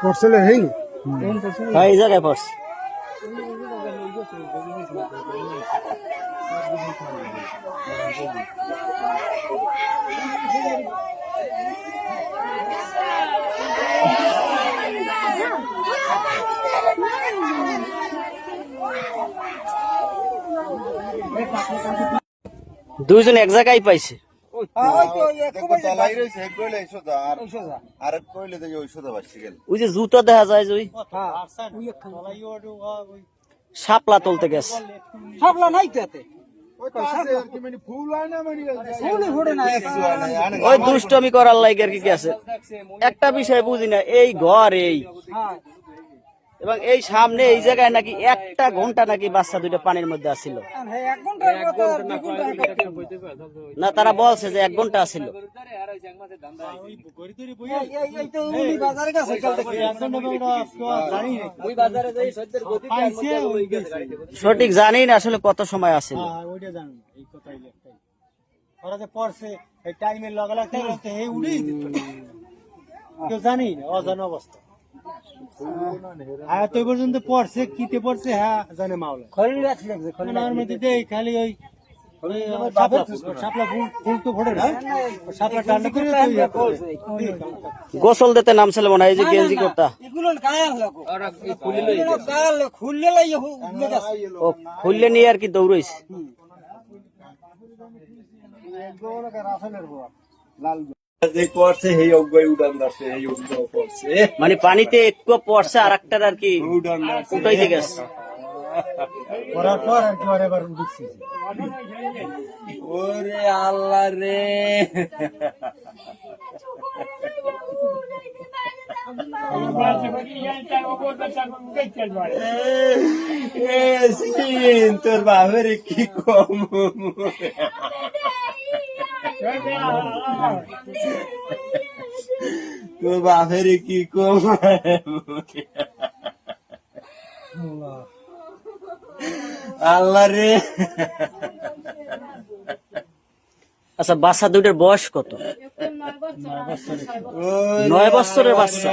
পড়ছিল হয়নি এই জায়গায় পড়ছে। দুইজন এক জায়গায় পাইছে। ওই যে জুতো দেখা যায় যে ওই শাপলা তুলতে গেছে। শাপলা নাই তো এতে, ওই দুষ্টমি করার লাগে আর কি গেছে। একটা বিষয় বুঝি না, এই ঘর এই এবং এই সামনে এই জায়গায় নাকি 1 ঘন্টা নাকি বাচ্চা দুইটা পানির মধ্যে আসছিল না, তারা বলছে যে 1 ঘন্টা আসছিল। সঠিক জানি না আসলে কত সময় আসছিল। জানি না, অজানা অবস্থা হ্যাঁ, তো পর্যন্ত পড়ছে কিতে পড়ছে হ্যাঁ জানে মাওলা খালি ওই গোসল দিতে নামছিল মনে হয়, এই যে গেঞ্জি করতা ও খুললে নিয়ে আর কি দৌড়াইছে। মানে পানিতে একটু পড়ছে আর একটার আর কি উঠাইতে গেছে। ওরে আল্লাহ রে, তোর বাপের কি কম, তোর বাপের কি কম। আল্লাহ রে। আচ্ছা, বাচ্চা দুইটার বয়স কত? 9 বছরের বাচ্চা।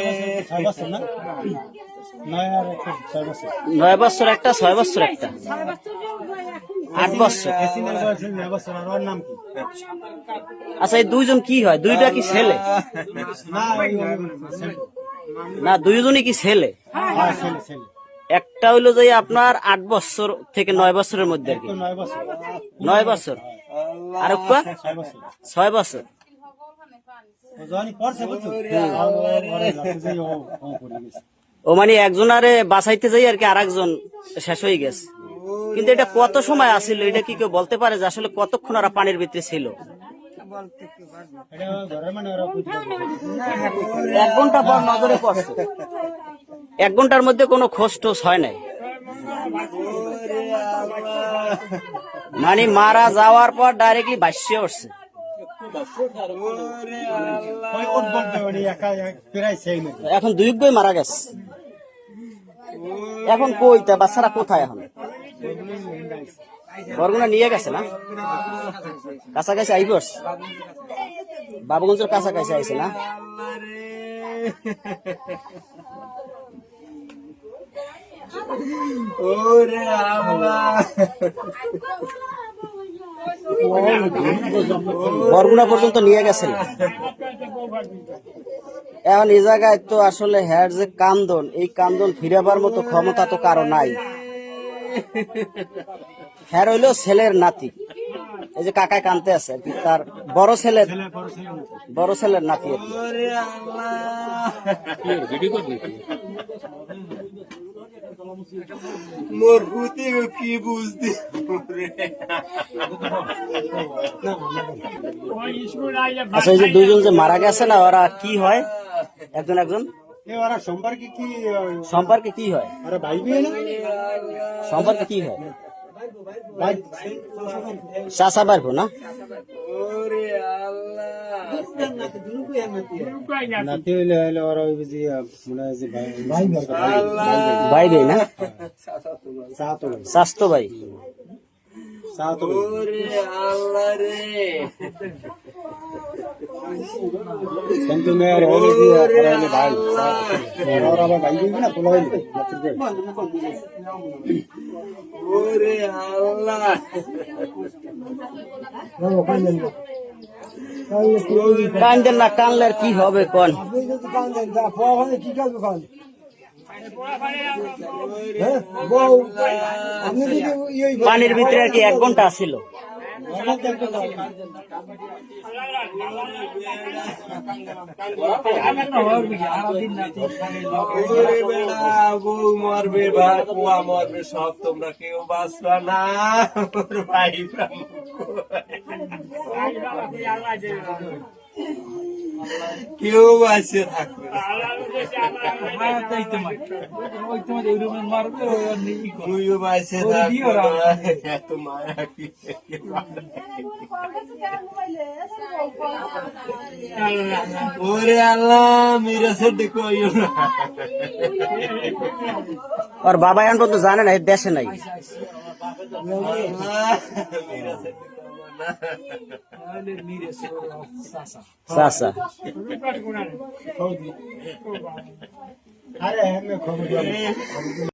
9 বছর একটা, 6 বছর একটা, 8 বছর। আচ্ছা, এই দুইজন কি হয়? দুইটা কি ছেলে? না, দুইজনই কি ছেলে? একটা হইলো যে আপনার 8 বছর থেকে 9 বছরের মধ্যে আর কি। 9 বছর আর 6 বছর। ও মানে একজনারে বাঁচাইতে যাই আর কি, আর একজন শেষ হয়ে গেছে। কিন্তু এটা কত সময় আসছিল এটা কি কেউ বলতে পারে যে আসলে কতক্ষণ ওরা পানির ভিতরে ছিল? 1 ঘন্টা পর নজরে পড়ছে। 1 ঘন্টার মধ্যে কোনো খোঁজ টোজ হয় নাই। মানে মারা যাওয়ার পর ডাইরেক্টলি ভাসিয়ে উঠছে। এখন 2 বই মারা গেছে। এখন কই তা বাচ্চারা কোথায়? এখন বরগুনা নিয়ে গেছে না, কাছাকাছি আই পড়ছে, বাবুগঞ্জের কাছাকাছি আইছে না। বরগুনা পর্যন্ত নিয়ে গেছেন। এখন এই জায়গায় তো আসলে হ্যার যে কান্দন, এই কান্দন ফিরাবার মতো ক্ষমতা তো কারো নাই। হ্যার হইলো ছেলের নাতি, এই যে কাকায় কানতে আছে আর কি, তার বড় ছেলের নাতি আর কি বুঝতে। আচ্ছা, এই যে দুইজন যে মারা গেছে না, ওরা কি হয়? একজন সম্পর্কে কি হয়? সম্পর্কে কি হয়? চাচা পারবো না। নাতি হইলে হইলে ওরা ওই বুঝি মনে হয় যে ভাই ভাই ভাই না চাতো ভাই স্বাস্থ্য ভাই চাতো ভাই ওরে আল্লাহ রে কিন্তু মেয়ের হইলে কি ওরা হইলে ভাই ওরা আবার ভাই বলবি না তোলা হইলে নাতির ভাই ওরে আল্লাহ কান্দেন না, কানলে আর কি হবে কোন? পানির ভিতরে আর কি 1 ঘন্টা ছিল। ওরে বেড়া বউ মরবে ভাই পোয়া মরবে সব তোমরা কেউ বাঁচবা না ওর ভাই কেউ বাঁচে থাকবে না। তুইও বাঁচে থাকবে না। এত মায়া কি ওরে আল্লাহ মেরা সে দেখো না আর বাবা এখন তো জানে না, এর দেশে নাই। চাচা আরে আমি খবর